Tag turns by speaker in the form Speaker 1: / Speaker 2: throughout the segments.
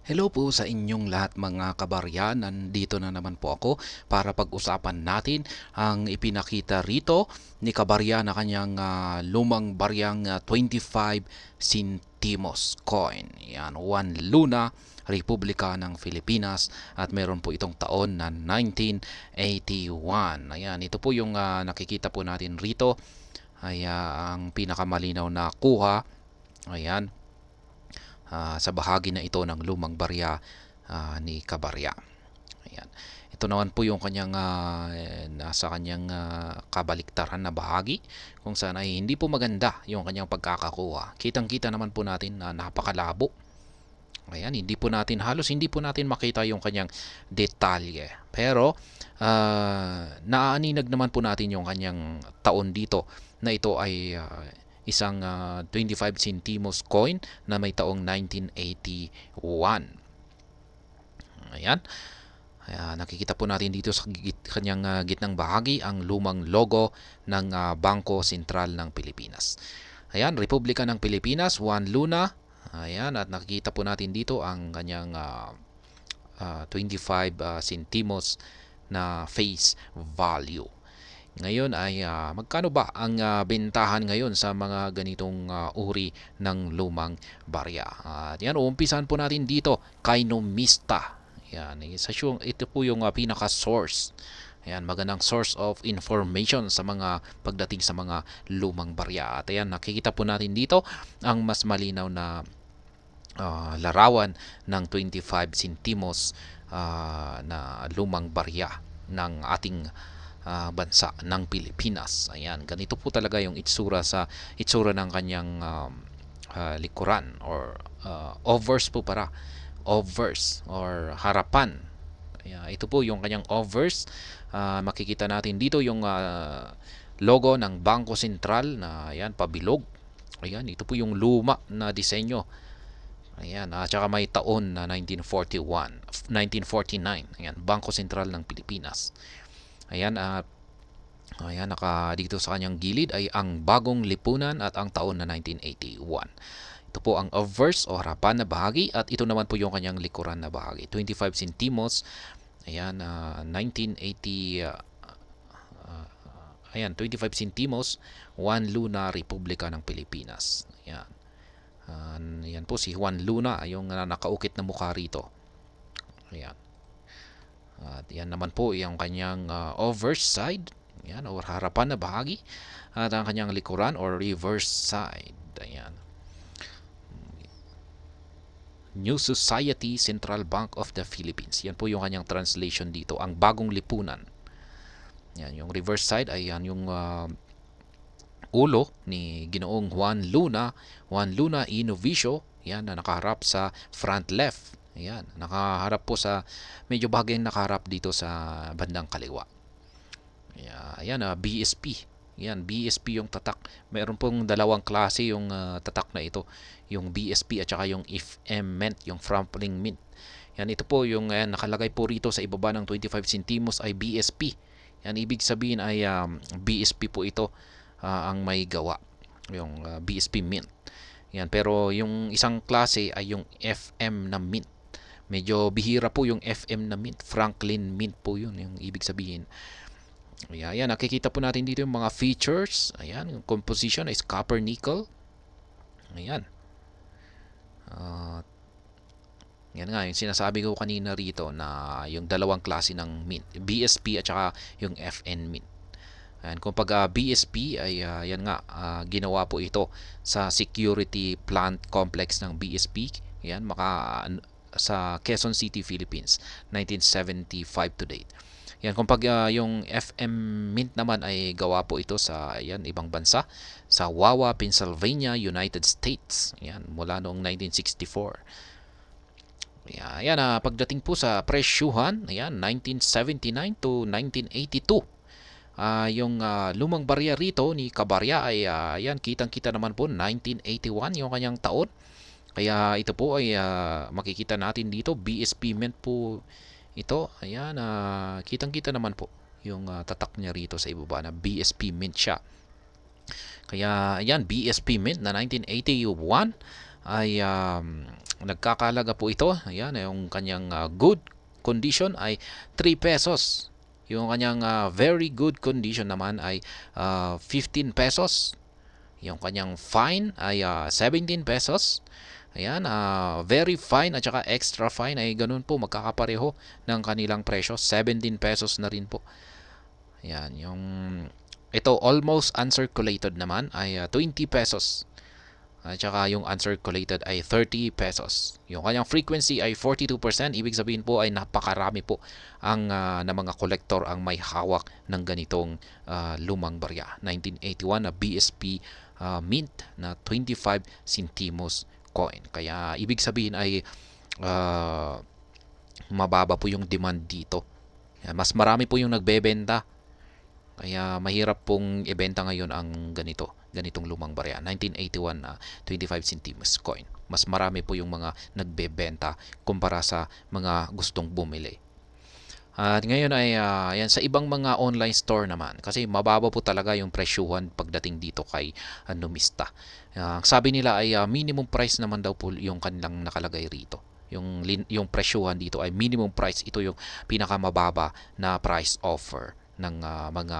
Speaker 1: Hello po sa inyong lahat mga kabarya. Nandito na naman po ako para pag-usapan natin ang ipinakita rito ni kabarya na kanyang lumang baryang 25 centimos coin. Yan, 1 Luna, Republika ng Pilipinas at meron po itong taon na 1981. Ayan, ito po yung nakikita po natin rito ay ang pinakamalinaw na kuha. Ayan, sa bahagi na ito ng lumang barya ni Kabarya. Ayan. Ito naman po yung kanyang nasa kanyang kabaliktaran na bahagi kung saan ay hindi po maganda yung kanyang pagkakakuha. Kitang-kita naman po natin na napakalabo. Ayan, halos hindi po natin makita yung kanyang detalye. Pero naaaninag naman po natin yung kanyang taon dito na ito ay isang 25 centimos coin na may taong 1981. Ayan. Nakikita po natin dito sa kanyang gitnang bahagi ang lumang logo ng Bangko Sentral ng Pilipinas. Ayan, Republika ng Pilipinas, 1 Luna. Ayan, at nakikita po natin dito ang kanyang 25 centimos na face value. Ngayon ay magkano ba ang bentahan ngayon sa mga ganitong uri ng lumang barya? Yan, uumpisan po natin dito kay Numista. Yan, ito po yung pinaka-source. Ayan, magandang source of information sa mga pagdating sa mga lumang barya. At ayan, nakikita po natin dito ang mas malinaw na larawan ng 25 centimos na lumang barya ng ating bansa ng Pilipinas. Ayan, ganito po talaga yung itsura ng kanyang likuran or obverse po para obverse or harapan. Ayan, ito po yung kanyang obverse. Makikita natin dito yung logo ng Bangko Sentral na ayan, pabilog. Ayan, ito po yung luma na disenyo. Ayan, at saka may taon na 1941, 1949. Ayan, Bangko Sentral ng Pilipinas. Ayan, ayan, dito sa kanyang gilid ay ang bagong lipunan at ang taon na 1981. Ito po ang obverse o harapan na bahagi at ito naman po yung kanyang likuran na bahagi. 25 centimos. Ayan, 1980 ayan, 25 centimos, 1 Luna, Republika ng Pilipinas. Ayan. Ayan po si Juan Luna, yung nakaukit na mukha rito. Ayan. At yan naman po yung kanyang obverse side. Ayan, or harapan na bahagi. At ang kanyang likuran or reverse side. Ayan. New Society Central Bank of the Philippines. Yan po yung kanyang translation dito. Ang bagong lipunan. Yan, yung reverse side ay yan yung ulo ni Ginoong Juan Luna Inovicio. Yan, na nakaharap sa front left. Ayan, nakaharap po sa medyo bahagyang nakaharap dito sa bandang kaliwa. Ayan, BSP. Ayan, BSP yung tatak. Meron pong dalawang klase yung tatak na ito. Yung BSP at saka yung FM Mint, yung Franklin Mint. Yan, ito po yung nakalagay po rito sa ibaba ng 25 centimos ay BSP. Yan, ibig sabihin ay BSP po ito ang may gawa. Yung BSP Mint. Yan, pero yung isang klase ay yung FM na Mint. Medyo bihira po yung FM na Mint. Franklin Mint po yun, yung ibig sabihin. Ayan, nakikita po natin dito yung mga features. Ayan, yung composition is copper nickel. Ayan. Yan nga, yung sinasabi ko kanina rito na yung dalawang klase ng mint. BSP at saka yung FN Mint. Ayan, kung pag BSP ay yan nga, ginawa po ito sa security plant complex ng BSP. Ayan, sa Quezon City, Philippines, 1975 to date. Yan, kung pag yung FM Mint naman ay gawa po ito sa ibang bansa, sa Wawa, Pennsylvania, United States. Yan, mula noong 1964. Ayan, pagdating po sa presyuhan, ayan, 1979 to 1982. Yung lumang barya rito ni Kabarya ay ayan, kitang-kita naman po 1981 yung kanyang taon. Kaya ito po ay makikita natin dito, BSP Mint po ito. Ayan, kitang-kita naman po yung tatak niya rito sa ibaba na BSP Mint siya. Kaya ayan, BSP Mint na 1981. ay nagkakalaga po ito. Ayan, yung kanyang good condition ay 3 pesos. Yung kanyang very good condition naman ay 15 pesos. Yung kanyang fine ay 17 pesos. Ayan, very fine at saka extra fine ay ganun po, magkakapareho ng kanilang presyo. 17 pesos na rin po. Ayan, yung ito almost uncirculated naman ay 20 pesos. At saka yung uncirculated ay 30 pesos. Yung kanyang frequency ay 42%. Ibig sabihin po ay napakarami po ang na mga kolektor ang may hawak ng ganitong lumang barya. 1981 na BSP mint na 25 centimos coin. Kaya ibig sabihin ay mababa po yung demand dito. Mas marami po yung nagbebenta. Kaya mahirap pong ibenta ngayon ang ganitong lumang barya. 1981 na 25 centimos coin. Mas marami po yung mga nagbebenta kumpara sa mga gustong bumili. At ngayon ay yan sa ibang mga online store naman kasi mababa po talaga yung presyuhan pagdating dito kay numista. Sabi nila ay minimum price naman daw po yung kanilang nakalagay rito. Yung presyuhan dito ay minimum price, ito yung pinakamababa na price offer ng mga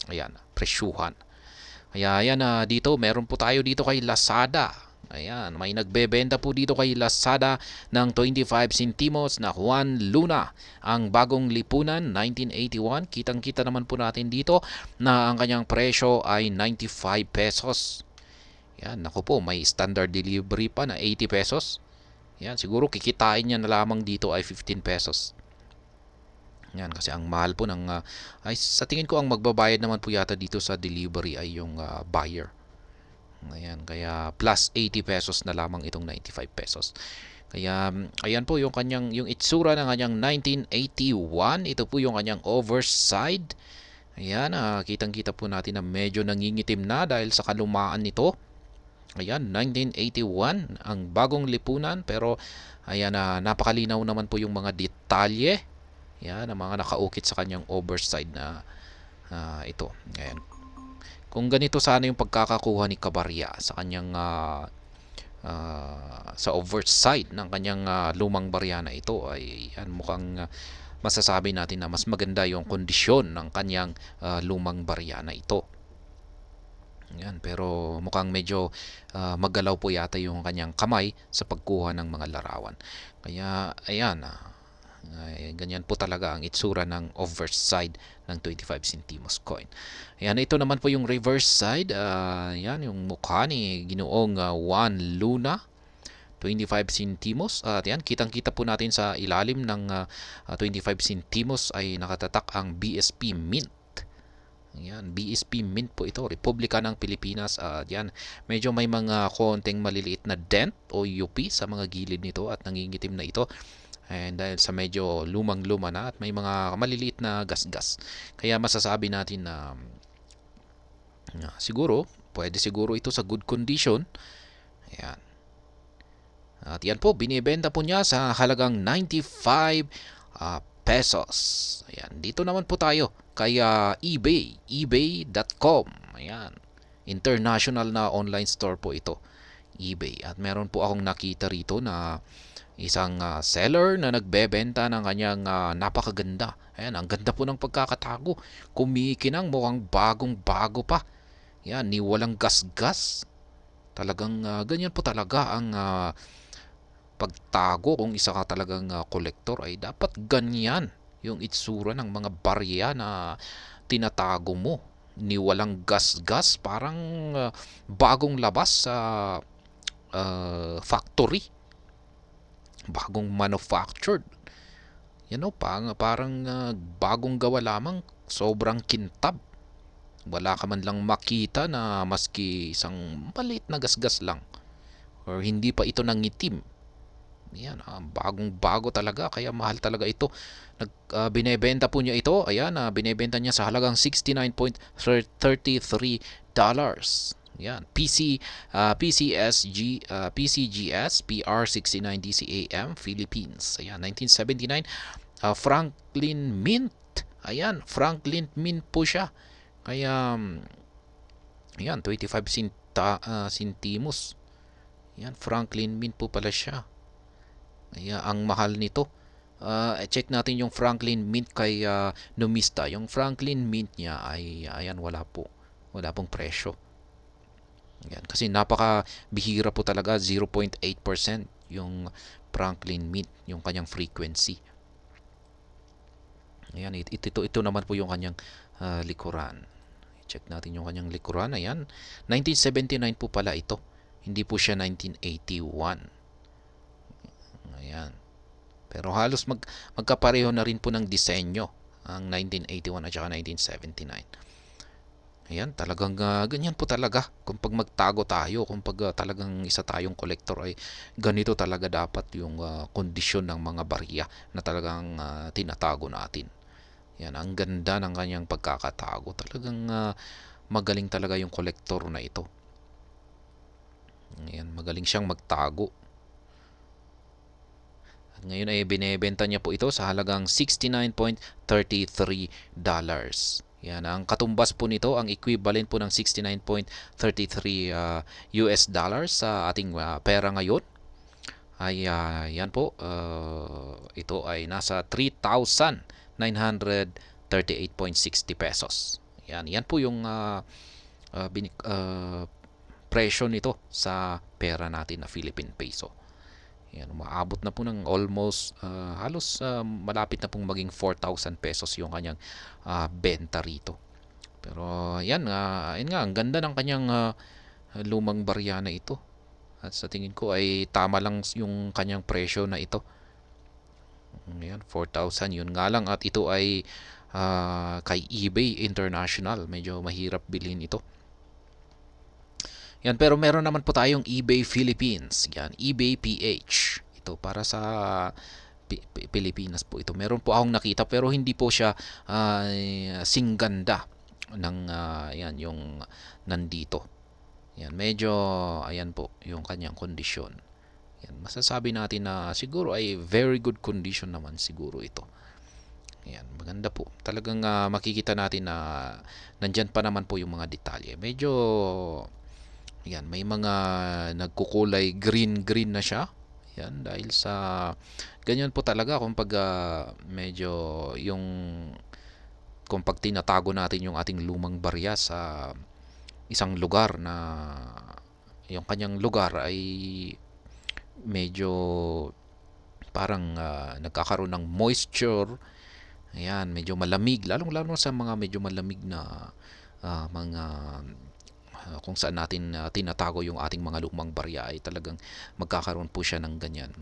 Speaker 1: ayan, presyuhan. Kaya ayan, dito meron po tayo dito kay Lazada. Ayan, may nagbebenta po dito kay Lazada ng 25 centimos na Juan Luna. Ang bagong lipunan, 1981. Kitang-kita naman po natin dito na ang kanyang presyo ay 95 pesos. Yan, naku po, may standard delivery pa na 80 pesos. Yan, siguro kikitain niya na lamang dito ay 15 pesos. Yan, kasi ang mahal po ng ay sa tingin ko ang magbabayad naman po yata dito sa delivery ay yung buyer. Ayan, kaya plus 80 pesos na lamang itong 95 pesos. Kaya ayan po yung kanyang yung itsura ng kanyang 1981. Ito po yung kanyang overside. Ayan, kitang-kita po natin na medyo nangingitim na dahil sa kalumaan nito. Ayan, 1981 ang bagong lipunan, pero ayan, napakalinaw naman po yung mga detalye. Yan, ang mga nakaukit sa kanyang overside na ito. Ayan. Kung ganito sana yung pagkakakuha ni Cabarya sa kanyang sa overside ng kanyang lumang barya na ito, ay yan, mukhang masasabi natin na mas maganda yung kondisyon ng kanyang lumang barya na ito. Yan, pero mukhang medyo magalaw po yata yung kanyang kamay sa pagkuha ng mga larawan. Kaya ayan, ganyan po talaga ang itsura ng overside ng 25 centimos coin. Ayan, ito naman po yung reverse side. Yan, yung mukha ni Ginoong Juan Luna, 25 centimos. At yan, kitang-kita po natin sa ilalim ng 25 centimos ay nakatatak ang BSP Mint. Ayan, BSP Mint po ito, Republika ng Pilipinas. Yan, medyo may mga konting maliliit na dent o UP sa mga gilid nito at nangingitim na ito. And dahil sa medyo lumang-luma na at may mga maliliit na gasgas. Kaya masasabi natin na siguro, pwede siguro ito sa good condition. Ayan. At yan po, binibenta po niya sa halagang 95 pesos. Ayan. Dito naman po tayo kay eBay, ebay.com. Ayan. International na online store po ito, eBay. At meron po akong nakita rito na isang seller na nagbebenta ng kanyang napakaganda. Ayan, ang ganda po ng pagkakatago. Kumikinang, mukhang bagong-bago pa. Yan, ni walang gasgas. Talagang ganyan po talaga ang pagtago. Kung isa ka talagang kolektor ay dapat ganyan yung itsura ng mga barya na tinatago mo. Ni walang gasgas, parang bagong labas sa factory. Bagong manufactured. Parang bagong gawa lamang, sobrang kintab. Wala ka man lang makita na maski isang maliit na gasgas lang or hindi pa ito nangitim. Yan, bagong bago talaga, kaya mahal talaga ito. Binebenta po niya ito, ayan, binebenta niya sa halagang $69.33. Yan, PCGS PR69 DCAM Philippines. Ayan, 1979. Franklin Mint. Ayan, Franklin Mint po siya. Kaya ayan, 25 centimos. Yan, Franklin Mint po pala siya. Ayan, ang mahal nito. Check natin yung Franklin Mint kay Numista. Yung Franklin Mint niya ay ayan, wala po. Wala pong presyo. Ayan, kasi napaka bihira po talaga, 0.8% yung Franklin Mint, yung kanyang frequency. Ayan, ito naman po yung kanyang likuran. Check natin yung kanyang likuran. Ayan, 1979 po pala ito. Hindi po siya 1981. Ayan. Pero halos magkapareho na rin po ng disenyo ang 1981 at saka 1979. Ayan, talagang ganyan po talaga. Kung pag magtago tayo, kung pag talagang isa tayong kolektor ay ganito talaga dapat yung kondisyon ng mga barya na talagang tinatago natin. Yan, ang ganda ng kanyang pagkakatago. Talagang magaling talaga yung kolektor na ito. Ayan, magaling siyang magtago. At ngayon ay binebenta niya po ito sa halagang $69.33. Yan, ang katumbas po nito, ang equivalent po ng 69.33 US dollars sa ating pera ngayon ay yan po, ito ay nasa 3,938.60 pesos. Yan po yung presyo nito sa pera natin na Philippine peso. Yan, umaabot na po ng almost halos malapit na pong maging 4,000 pesos yung kanyang benta rito. Pero yan, yun nga, ang ganda ng kanyang lumang barya na ito. At sa tingin ko ay tama lang yung kanyang presyo na ito. Ayan, 4,000 yun nga lang, at ito ay kay eBay International. Medyo mahirap bilhin ito. Yan, pero meron naman po tayong eBay Philippines. Yan, eBay PH. Ito para sa Pilipinas po ito. Meron po akong nakita pero hindi po siya singganda ng yan yung nandito. Yan, medyo ayan po yung kanyang kondisyon. Yan, masasabi natin na siguro ay very good condition naman siguro ito. Yan, maganda po. Talagang makikita natin na nandyan pa naman po yung mga detalye. Medyo yan, may mga nagkukulay green na siya. Yan, dahil sa ganyan po talaga kung pag medyo yung kung pag tinatago natin yung ating lumang barya sa isang lugar na yung kanyang lugar ay medyo parang nagkakaroon ng moisture. Ayan, medyo malamig, lalong-lalo sa mga medyo malamig na mga kung saan natin tinatago yung ating mga lumang barya ay talagang magkakaroon po siya ng ganyan.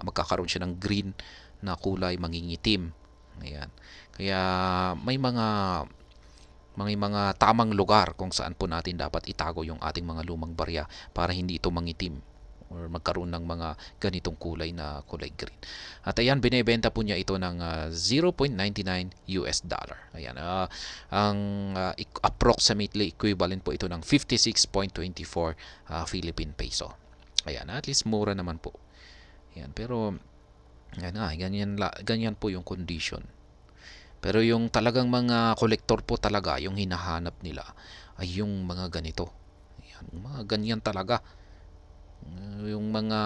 Speaker 1: Magkakaroon siya ng green na kulay, mangingitim. Ayan. Kaya may mga tamang lugar kung saan po natin dapat itago yung ating mga lumang barya para hindi ito mangitim or magkaroon ng mga ganitong kulay na kulay green. At ayan, binebenta po niya ito ng 0.99 US dollar. Ayan, ang approximately equivalent po ito ng 56.24 Philippine peso. Ayan, at least mura naman po. Ayan, pero ganyan po yung condition. Pero yung talagang mga kolektor po talaga, yung hinahanap nila ay yung mga ganito. Ayan, mga ganyan talaga. Yung mga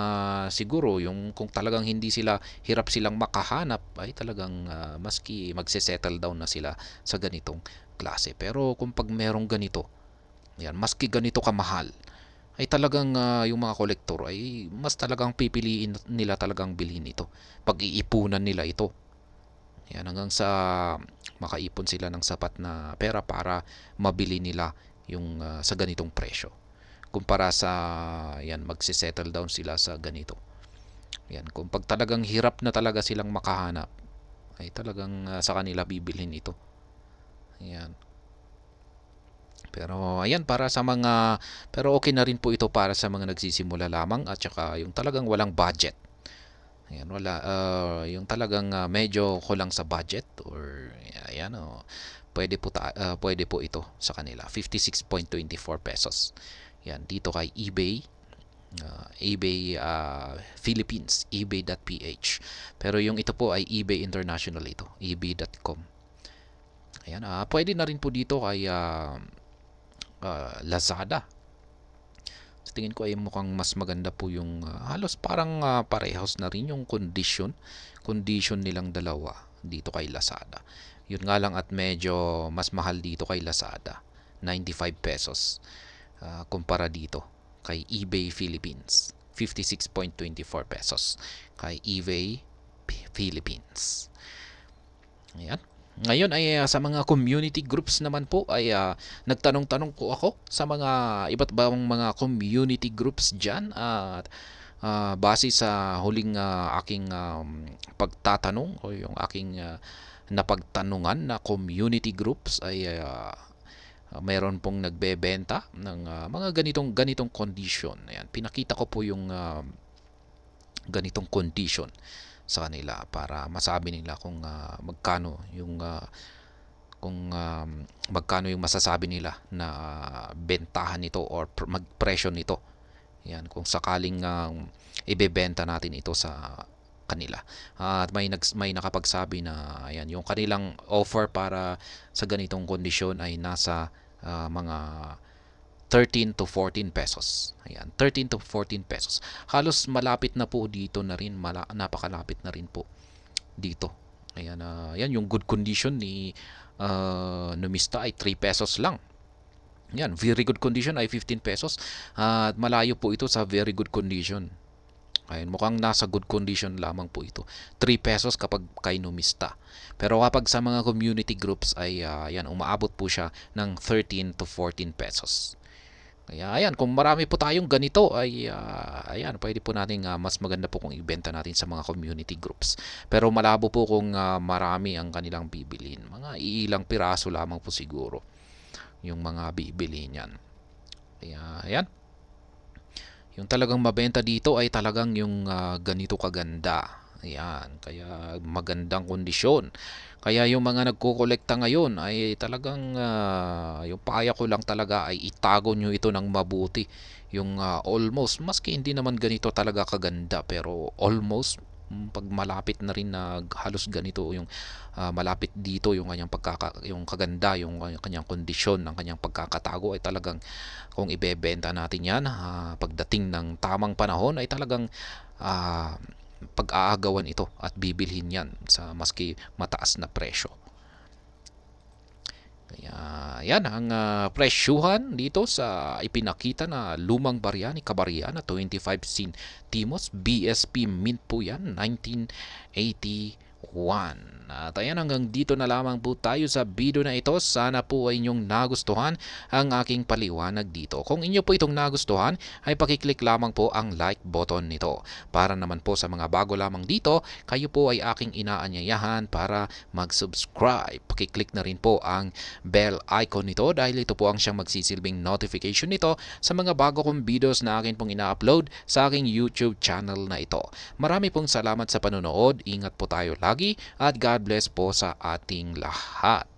Speaker 1: siguro yung kung talagang hindi sila hirap silang makahanap ay talagang maski magse-settle down na sila sa ganitong klase. Pero kung pag merong ganito, yan, maski ganito kamahal, ay talagang yung mga kolektor ay mas talagang pipiliin nila talagang bilhin ito. Pag-iipunan nila ito. Yan, hanggang sa makaipon sila ng sapat na pera para mabili nila yung sa ganitong presyo kumpara sa yan magse-settle down sila sa ganito. Yan, kung pag talagang hirap na talaga silang makahanap ay talagang sa kanila bibilhin ito. Yan. Pero ayan, pero okay na rin po ito para sa mga nagsisimula lamang at saka yung talagang walang budget. Ayan, yung talagang medyo kulang sa budget or ayan, pwede po ito sa kanila. 56.24 pesos. Yan, dito kay eBay, eBay Philippines, ebay.ph. Pero yung ito po ay eBay International ito, ebay.com. Ayan, pwede na rin po dito kay Lazada. Sa tingin ko ay mukhang mas maganda po yung halos parang parehas na rin yung condition nilang dalawa dito kay Lazada. Yun nga lang at medyo mas mahal dito kay Lazada, 95 pesos kumpara dito kay eBay Philippines, 56.24 pesos kay eBay Philippines. Ayan. Ngayon ay sa mga community groups naman po ay nagtanong-tanong po ako sa mga iba't ibang mga community groups dyan at base sa huling aking pagtatanong o yung aking napagtanungan na community groups ay mayroon pong nagbebenta ng mga ganitong condition. Ayan, pinakita ko po yung ganitong condition sa kanila para masabi nila kung magkano yung magkano yung masasabi nila na bentahan nito or magpresyo nito. Yan, kung sakaling ibebenta natin ito sa kanila. At may nakapagsabi na ayan, yung kanilang offer para sa ganitong kondisyon ay nasa mga 13 to 14 pesos. Ayan, 13 to 14 pesos. Halos malapit na po dito na rin, napakalapit na rin po dito. Ayan, yan yung good condition ni Numista ay 3 pesos lang. Yan, very good condition ay 15 pesos. At malayo po ito sa very good condition. Ayun, mukhang nasa good condition lamang po ito. 3 pesos kapag kay Numista. Pero kapag sa mga community groups ay yan, umaabot po siya ng 13 to 14 pesos. Kaya ayan, kung marami po tayong ganito ay ayan, pwede po nating mas maganda po kung ibenta natin sa mga community groups. Pero malabo po kung marami ang kanilang bibilin. Mga iilang piraso lamang po siguro yung mga bibili niyan. Kaya ayan. Yung talagang mabenta dito ay talagang yung ganito kaganda. Ayan, kaya magandang kondisyon. Kaya yung mga nagkokolekta ngayon ay talagang yung payo ko lang talaga ay itago nyo ito ng mabuti. Yung almost, maski hindi naman ganito talaga kaganda pero almost pag malapit na rin na halos ganito yung malapit dito yung kanyang yung kaganda, yung kanyang kondisyon ng kanyang pagkakatago ay talagang kung ibebenta natin yan pagdating ng tamang panahon ay talagang pag-aagawan ito at bibilhin yan sa maski mataas na presyo. Kaya yan ang presyuhan dito sa ipinakita na lumang barya ni Cabarria na 25 centimos BSP mint po yan 1981. At ayan, hanggang dito na lamang po tayo sa video na ito. Sana po ay inyong nagustuhan ang aking paliwanag dito. Kung inyo po itong nagustuhan ay pakiclick lamang po ang like button nito. Para naman po sa mga bago lamang dito, kayo po ay aking inaanyayahan para mag-subscribe. Pakiclick na rin po ang bell icon nito dahil ito po ang siyang magsisilbing notification nito sa mga bago kong videos na akin pong ina-upload sa aking YouTube channel na ito. Marami pong salamat sa panonood. Ingat po tayo lagi at God bless po sa ating lahat.